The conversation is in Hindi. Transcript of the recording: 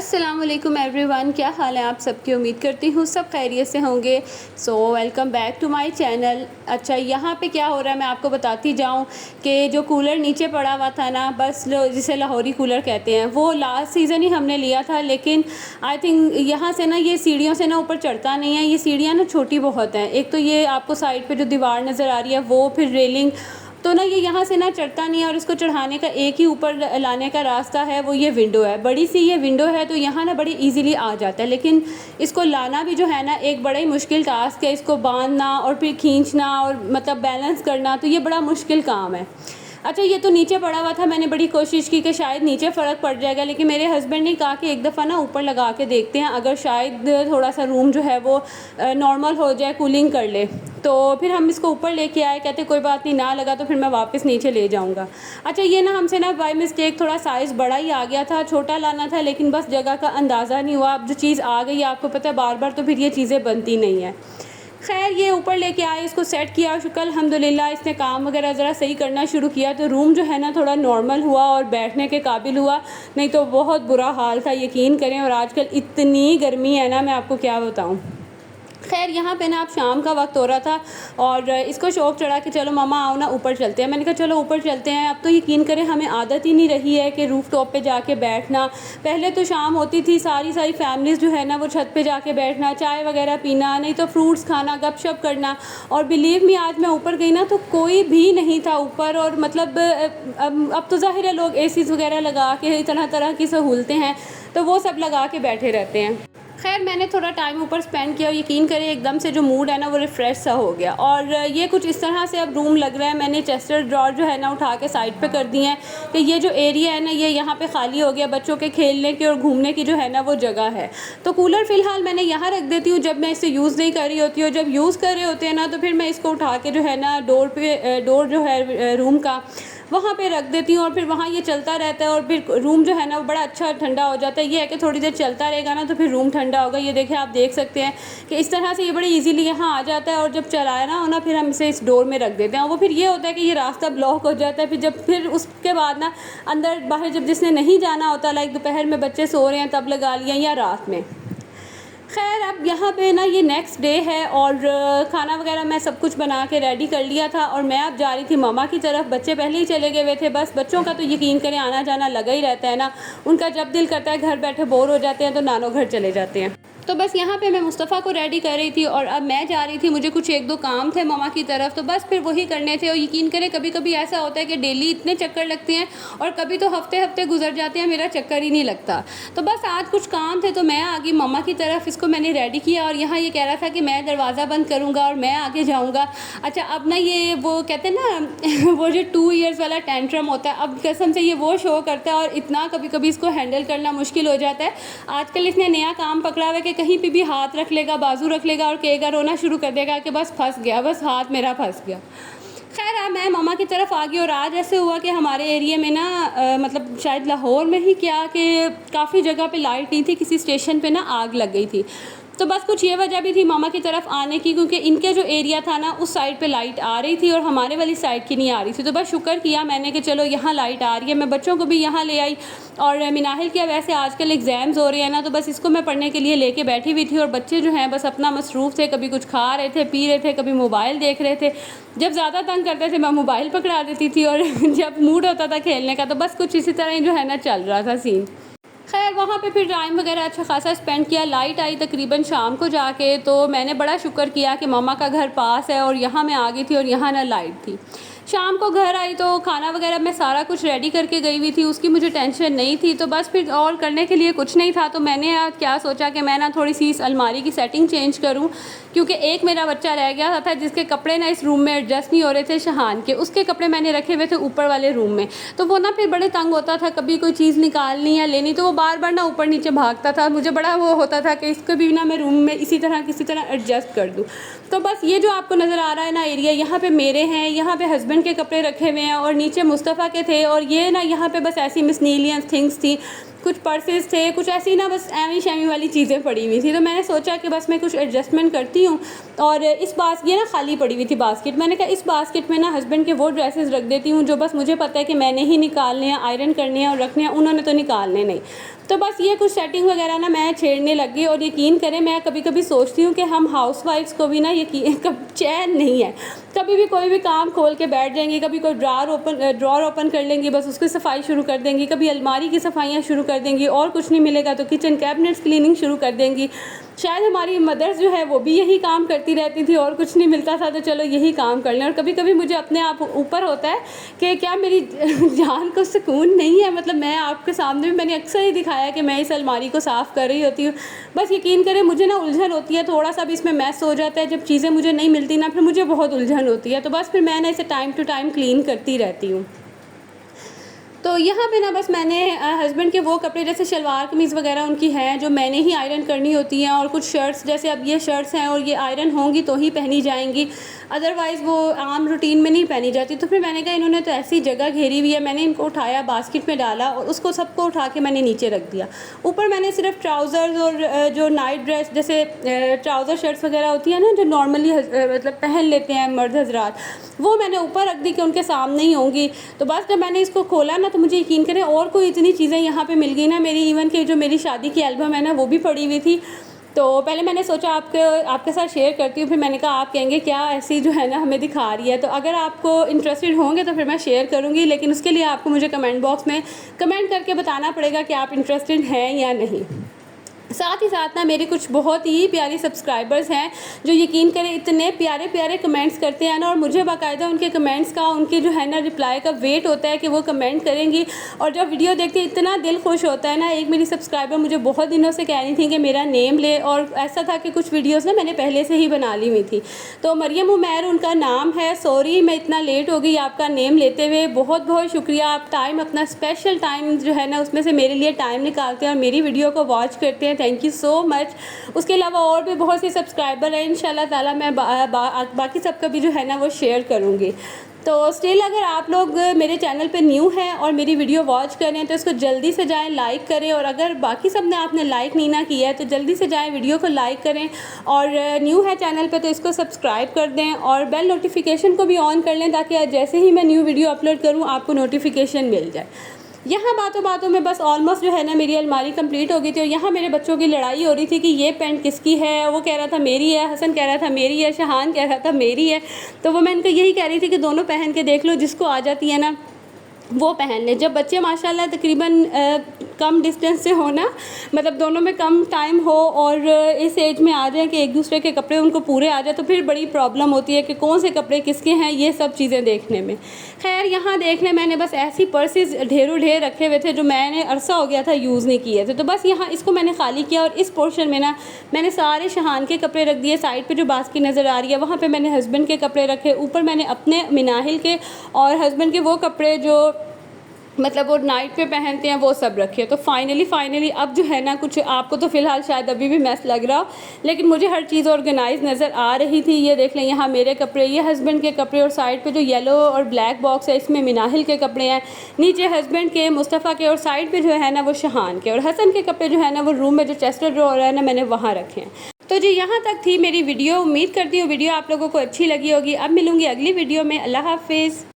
अस्सलाम वालेकुम एवरीवन, क्या हाल है आप सबकी। उम्मीद करती हूँ सब खैरियत से होंगे। So welcome back to my channel. अच्छा, यहाँ पे क्या हो रहा है मैं आपको बताती जाऊँ कि जो कूलर नीचे पड़ा हुआ था ना, बस जिसे लाहौरी कूलर कहते हैं, वो लास्ट सीज़न ही हमने लिया था। लेकिन आई थिंक यहाँ से ना ये सीढ़ियों से ना ऊपर चढ़ता नहीं है। ये सीढ़ियाँ ना छोटी बहुत हैं। एक तो ये आपको साइड पर जो दीवार नज़र आ रही है वो, फिर रेलिंग, तो ना ये यहाँ से ना चढ़ता नहीं है। और इसको चढ़ाने का एक ही ऊपर लाने का रास्ता है, वो ये विंडो है। बड़ी सी ये विंडो है तो यहाँ ना बड़ी इजीली आ जाता है। लेकिन इसको लाना भी जो है ना एक बड़ा ही मुश्किल टास्क है। इसको बांधना और फिर खींचना और मतलब बैलेंस करना, तो ये बड़ा मुश्किल काम है। अच्छा, ये तो नीचे पड़ा हुआ था। मैंने बड़ी कोशिश की कि शायद नीचे फ़र्क पड़ जाएगा, लेकिन मेरे हस्बैंड ने कहा कि एक दफ़ा ना ऊपर लगा के देखते हैं, अगर शायद थोड़ा सा रूम जो है वो नॉर्मल हो जाए, कूलिंग कर ले। तो फिर हम इसको ऊपर लेके आए। कहते कोई बात नहीं, ना लगा तो फिर मैं वापस नीचे ले जाऊंगा। अच्छा, ये ना हमसे ना बाय मिस्टेक थोड़ा साइज़ बड़ा ही आ गया था, छोटा लाना था, लेकिन बस जगह का अंदाज़ा नहीं हुआ। अब जो चीज़ आ गई आपको पता है बार बार, तो फिर ये चीज़ें बनती नहीं हैं। खैर, ये ऊपर लेके आए, इसको सेट किया, शुक्र अल्हम्दुलिल्लाह इसने काम वगैरह ज़रा सही करना शुरू किया, तो रूम जो है ना थोड़ा नॉर्मल हुआ और बैठने के काबिल हुआ। नहीं तो बहुत बुरा हाल था, यकीन करें। और आजकल इतनी गर्मी है ना, मैं आपको क्या बताऊँ। खैर, यहाँ पे ना अब शाम का वक्त हो रहा था और इसको शौक़ चढ़ा कि चलो मामा आओ ना ऊपर चलते हैं। मैंने कहा चलो ऊपर चलते हैं। अब तो यकीन करें हमें आदत ही नहीं रही है कि रूफ़ टॉप पे जाके बैठना। पहले तो शाम होती थी, सारी फैमिलीज़ जो है ना वो छत पे जाके बैठना, चाय वगैरह पीना, नहीं तो फ्रूट्स खाना, गपशप करना। और बिलीव मी, आज मैं ऊपर गई ना तो कोई भी नहीं था ऊपर। और मतलब अब तो ज़ाहिर है लोग एसीज़ वगैरह लगा के तरह तरह की सहूलतें हैं, तो वो सब लगा के बैठे रहते हैं। खैर, मैंने थोड़ा टाइम ऊपर स्पेंड किया और यकीन करें एकदम से जो मूड है ना वो रिफ़्रेश सा हो गया। और ये कुछ इस तरह से अब रूम लग रहा है। मैंने चेस्टर ड्रॉर जो है ना उठा के साइड पे कर दिए हैं कि ये जो एरिया है ना ये यहाँ पे खाली हो गया, बच्चों के खेलने की और घूमने की जो है ना वो जगह है। तो कूलर फ़िलहाल मैंने यहाँ रख देती हूँ जब मैं इसे यूज़ नहीं कर रही होती हूँ। जब यूज़ कर रहे होते हैं ना तो फिर मैं इसको उठा के जो है ना डोर जो है रूम का वहाँ पे रख देती हूँ और फिर वहाँ ये चलता रहता है। और फिर रूम जो है ना वो बड़ा अच्छा ठंडा हो जाता है। ये है कि थोड़ी देर चलता रहेगा ना तो फिर रूम ठंडा होगा। ये देखें, आप देख सकते हैं कि इस तरह से ये बड़ी इजीली यहाँ आ जाता है। और जब चलाया ना हो ना फिर हम इसे इस डोर में रख देते हैं। वो फिर ये होता है कि ये रास्ता ब्लॉक हो जाता है। फिर उसके बाद ना अंदर बाहर जब जिसने नहीं जाना होता, लाइक दोपहर में बच्चे सो रहे हैं तब लगा लिया, या रात में। खैर, अब यहाँ पे ना ये नेक्स्ट डे है और खाना वगैरह मैं सब कुछ बना के रेडी कर लिया था और मैं अब जा रही थी मामा की तरफ। बच्चे पहले ही चले गए हुए थे। बस बच्चों का तो यकीन करें आना जाना लगा ही रहता है ना। उनका जब दिल करता है, घर बैठे बोर हो जाते हैं तो नानो घर चले जाते हैं। तो बस यहाँ पे मैं मुस्तफ़ा को रेडी कर रही थी और अब मैं जा रही थी। मुझे कुछ एक दो काम थे मामा की तरफ, तो बस फिर वही करने थे। और यकीन करें कभी कभी ऐसा होता है कि डेली इतने चक्कर लगते हैं और कभी तो हफ्ते हफ्ते गुजर जाते हैं, मेरा चक्कर ही नहीं लगता। तो बस आज कुछ काम थे तो मैं आ गई मामा की तरफ। इसको मैंने रेडी किया और यहाँ ये कह रहा था कि मैं दरवाज़ा बंद करूँगा और मैं आगे जाऊँगा। अच्छा, अब ना ये वो कहते हैं ना वो जो 2 ईयर्स वाला टेंट्रम होता है, अब कसम से ये वो शो करता है और इतना कभी कभी इसको हैंडल करना मुश्किल हो जाता है। आजकल इसने नया काम पकड़ा हुआ है कि कहीं पे भी हाथ रख लेगा, बाजू रख लेगा और कहेगा, रोना शुरू कर देगा कि बस फंस गया, बस हाथ मेरा फंस गया। खैर, अब मैं मामा की तरफ आ गई और आज ऐसे हुआ कि हमारे एरिया में ना मतलब शायद लाहौर में ही क्या कि काफ़ी जगह पे लाइट नहीं थी, किसी स्टेशन पे ना आग लग गई थी। तो बस कुछ ये वजह भी थी मामा की तरफ आने की, क्योंकि इनके जो एरिया था ना उस साइड पे लाइट आ रही थी और हमारे वाली साइड की नहीं आ रही थी। तो बस शुक्र किया मैंने कि चलो यहाँ लाइट आ रही है। मैं बच्चों को भी यहाँ ले आई और मिनाहिल के वैसे आजकल एग्ज़ाम्स हो रहे हैं ना, तो बस इसको मैं पढ़ने के लिए लेके बैठी हुई थी। और बच्चे जो हैं बस अपना मसरूफ़ थे, कभी कुछ खा रहे थे, पी रहे थे, कभी मोबाइल देख रहे थे। जब ज़्यादा तंग करते थे मैं मोबाइल पकड़ा देती थी और जब मूड होता था खेलने का तो बस कुछ इसी तरह ही जो है ना चल रहा था सीन। खैर, वहाँ पे फिर टाइम वगैरह अच्छा खासा स्पेंड किया। लाइट आई तकरीबन शाम को जाके, तो मैंने बड़ा शुक्र किया कि मामा का घर पास है और यहाँ मैं आ गई थी और यहाँ ना लाइट थी। शाम को घर आई तो खाना वगैरह मैं सारा कुछ रेडी करके गई हुई थी, उसकी मुझे टेंशन नहीं थी। तो बस फिर और करने के लिए कुछ नहीं था, तो मैंने क्या सोचा कि मैं ना थोड़ी सी इस अलमारी की सेटिंग चेंज करूं, क्योंकि एक मेरा बच्चा रह गया था जिसके कपड़े ना इस रूम में एडजस्ट नहीं हो रहे थे, शहान के। उसके कपड़े मैंने रखे हुए थे ऊपर वाले रूम में, तो वो ना फिर बड़े तंग होता था, कभी कोई चीज़ निकालनी या लेनी तो वो बार बार ना ऊपर नीचे भागता था। मुझे बड़ा वो होता था कि इसको भी ना मैं रूम में इसी तरह किसी तरह एडजस्ट कर दूँ। तो बस ये जो आपको नज़र आ रहा है ना एरिया, यहाँ पे मेरे हैं, यहाँ पे हस्बैंड के कपड़े रखे हुए हैं और नीचे मुस्तफ़ा के थे। और ये ना यहाँ पे बस ऐसी मिसनीलियस थिंग्स थी, कुछ पर्सेस थे, कुछ ऐसी ना बस एमी शैमी वाली चीज़ें पड़ी हुई थी। तो मैंने सोचा कि बस मैं कुछ एडजस्टमेंट करती हूँ। और ये ना खाली पड़ी हुई थी बास्केट। मैंने कहा इस बास्केट में ना हस्बैंड के वो ड्रेसेस रख देती हूँ जो बस मुझे पता है कि मैंने ही निकालने हैं, आयरन करने हैं और रखने हैं, उन्होंने तो निकालने नहीं। तो बस ये कुछ सेटिंग वगैरह ना मैं छेड़ने लगी। और यकीन करें, मैं कभी कभी सोचती हूँ कि हम हाउसवाइफ्स को भी ना यकीन कब चैन नहीं है। कभी भी कोई भी काम खोल के बैठ जाएंगी, कभी कोई ड्रॉर ओपन कर लेंगी, बस उसकी सफाई शुरू कर देंगी, कभी अलमारी की सफाइयाँ शुरू कर देंगी, और कुछ नहीं मिलेगा तो किचन कैबिनेट्स क्लीनिंग शुरू कर देंगी। शायद हमारी मदर्स जो है वो भी यही काम करती रहती थी, और कुछ नहीं मिलता था तो चलो यही काम कर लें। और कभी कभी मुझे अपने आप ऊपर होता है कि क्या मेरी जान को सुकून नहीं है। मतलब मैं आपके सामने भी मैंने अक्सर ही दिखाया कि मैं इस अलमारी को साफ़ कर रही होती हूँ। बस यकीन करें, मुझे ना उलझन होती है, थोड़ा सा भी इसमें मैस हो जाता है, जब चीज़ें मुझे नहीं मिलती ना, फिर मुझे बहुत उलझन होती है। तो बस फिर मैं ना इसे टाइम टू टाइम क्लीन करती रहती हूँ। तो यहाँ पे ना बस मैंने हस्बैंड के वो कपड़े, जैसे शलवार कमीज़ वगैरह उनकी हैं जो मैंने ही आयरन करनी होती हैं, और कुछ शर्ट्स, जैसे अब ये शर्ट्स हैं और ये आयरन होंगी तो ही पहनी जाएंगी, अदरवाइज़ वो आम रूटीन में नहीं पहनी जाती। तो फिर मैंने कहा इन्होंने तो ऐसी जगह घेरी हुई है, मैंने इनको उठाया, बास्केट में डाला और उसको सबको उठा के मैंने नीचे रख दिया। ऊपर मैंने सिर्फ ट्राउज़र्स और जो नाइट ड्रेस, जैसे ट्राउज़र शर्ट्स वगैरह होती है ना जो नॉर्मली मतलब पहन लेते हैं मर्द हजरात, वो मैंने ऊपर रख दी कि उनके सामने ही होंगी। तो बस जब मैंने इसको खोला ना, तो मुझे यकीन करें और कोई इतनी चीज़ें यहाँ पे मिल गई ना मेरी, इवन कि जो मेरी शादी की एल्बम है ना वो भी पड़ी हुई थी। तो पहले मैंने सोचा आपके साथ शेयर करती हूँ, फिर मैंने कहा आप कहेंगे क्या ऐसी जो है ना हमें दिखा रही है। तो अगर आपको इंटरेस्टेड होंगे तो फिर मैं शेयर करूँगी, लेकिन उसके लिए आपको मुझे कमेंट बॉक्स में कमेंट करके बताना पड़ेगा कि आप इंटरेस्टेड हैं या नहीं। साथ ही साथ ना मेरे कुछ बहुत ही प्यारी सब्सक्राइबर्स हैं जो यकीन करें इतने प्यारे प्यारे कमेंट्स करते हैं ना, और मुझे बाकायदा उनके कमेंट्स का, उनके जो है ना रिप्लाई का वेट होता है कि वो कमेंट करेंगी। और जब वीडियो देखते हैं इतना दिल खुश होता है ना। एक मेरी सब्सक्राइबर मुझे बहुत दिनों से कह रही थी कि मेरा नेम ले, और ऐसा था कि कुछ वीडियोज़ ना मैंने पहले से ही बना ली हुई थी। तो मरियम उमैर उनका नाम है। सॉरी मैं इतना लेट हो गई आपका नेम लेते हुए, बहुत बहुत शुक्रिया। आप टाइम, अपना स्पेशल टाइम जो है ना उसमें से मेरे लिए टाइम निकालते हैं और मेरी वीडियो को वॉच करते हैं। Thank you so much. उसके अलावा और भी बहुत से सब्सक्राइबर हैं, इंशाल्लाह ताला मैं बाकी सबका भी जो है ना वो शेयर करूँगी। तो स्टिल अगर आप लोग मेरे चैनल पे न्यू हैं और मेरी वीडियो वॉच कर रहे हैं तो इसको जल्दी से जाएं लाइक करें, और अगर बाकी सब ने आपने लाइक नहीं ना किया है तो जल्दी से जाएं वीडियो को लाइक करें, और न्यू है चैनल पे तो इसको सब्सक्राइब कर दें और बेल नोटिफिकेशन को भी ऑन कर लें, ताकि जैसे ही मैं न्यू वीडियो अपलोड करूँ आपको नोटिफिकेशन मिल जाए। यहाँ बातों बातों में बस ऑलमोस्ट जो है ना मेरी अलमारी कंप्लीट हो गई थी। और यहाँ मेरे बच्चों की लड़ाई हो रही थी कि ये पैंट किसकी है। वो कह रहा था मेरी है, हसन कह रहा था मेरी है, शहान कह रहा था मेरी है। तो वो मैं इनको यही कह रही थी कि दोनों पहन के देख लो, जिसको आ जाती है ना वो पहन ले। जब बच्चे माशाल्लाह तकरीबन कम डिस्टेंस से हो ना, मतलब दोनों में कम टाइम हो और इस एज में आ जाए कि एक दूसरे के कपड़े उनको पूरे आ जाए, तो फिर बड़ी प्रॉब्लम होती है कि कौन से कपड़े किसके हैं, ये सब चीज़ें देखने में। खैर यहाँ देख लें, मैंने बस ऐसी पर्सेस ढेरों ढेर रखे हुए थे जो मैंने अरसा हो गया था यूज़ नहीं किए थे। तो बस यहाँ इसको मैंने खाली किया और इस पोर्शन में ना मैंने सारे शहान के कपड़े रख दिए। साइड पे जो बास्केट नज़र आ रही है वहाँ पे मैंने हस्बैंड के कपड़े रखे, ऊपर मैंने अपने मिनाहिल के और हस्बैंड के वो कपड़े जो मतलब वो नाइट पे पहनते हैं वो सब रखे। तो फाइनली अब जो है ना, कुछ आपको तो फ़िलहाल शायद अभी भी मैस लग रहा हो, लेकिन मुझे हर चीज़ ऑर्गेनाइज नज़र आ रही थी। ये देख लें, यहाँ मेरे कपड़े, ये हस्बैंड के कपड़े, और साइड पे जो येलो और ब्लैक बॉक्स है इसमें मिनाहिल के कपड़े हैं, नीचे हस्बैंड के, मुस्तफ़ा के, और साइड पे जो है ना वो शहान के, और हसन के कपड़े जो है ना वो रूम में जो चेस्टर ड्रॉअर है ना मैंने वहाँ रखे हैं। तो जी यहाँ तक थी मेरी वीडियो। उम्मीद करती हूँ वीडियो आप लोगों को अच्छी लगी होगी। अब मिलूँगी अगली वीडियो में। अल्लाह हाफिज़।